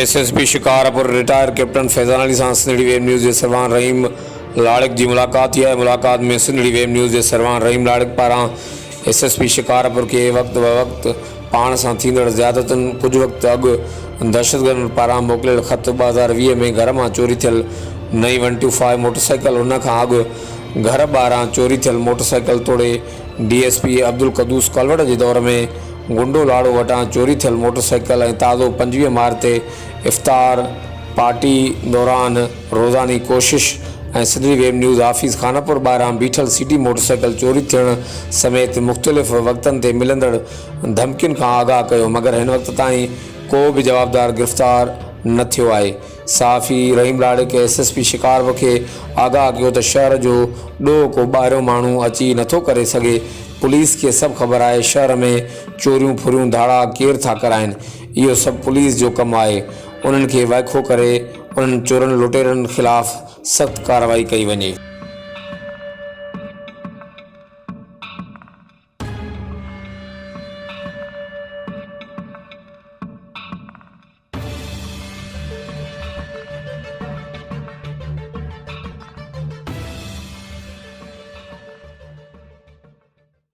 SSP Shikarpur retire captain Faizan Ali सां Sindhi web news जे सरवान रहीम लाड़िक जी मुलाक़ात थी आहे। मुलाक़ात में सिंधी वेब न्यूज़ जे सरवान रहीम लाड़िक पारां एसएसपी शिकारपुर के वक्त ब वक्त पाण सां थींदड़ ज़्यादतुनि कुछ वक्त अॻु दहशतगर्दनि पारां मोकिलियल ख़त 2020 में घर मां चोरी थियल नई 125 मोटरसाइकिल उन खां अॻु घर ॿाहिरां चोरी थियल मोटरसाइकिल तोड़े डीएसपी अब्दुल क़दूस कलवट जे दौर में गुंडो लाड़ो वटां चोरी थियल मोटरसाइकिल ऐं ताज़ो 25 मार्च ते इफ़्तार पार्टी दौरान रोज़ानी कोशिश ऐं Sindhi web news office Khanapur ॿाहिरां बीठल सिटी मोटरसाइकिल चोरी थियण समेत मुख़्तलिफ़ वक़्तनि ते मिलंदड़ धमकियुनि खां आगाह कयो, मगर हिन वक़्त ताईं को बि जवाबदार गिरफ़्तार न थियो आहे। साफ़ी रहीम लाड़िक एसएसपी शिकारपुर खे आगाह कयो त शहर जो ॾोह को ॿाहिरियों माण्हू अची नथो करे सघे। पुलिस खे सभु ख़बर आहे शहर में चोरियूं फुरियूं धाड़ा केरु था कराइनि, इहो सभु पुलिस जो कमु आहे। उन्हनि खे वाइखो करे उन्हनि चोरनि लुटेरनि ख़िलाफ़ सख़्तु कार्रवाई कई वञे।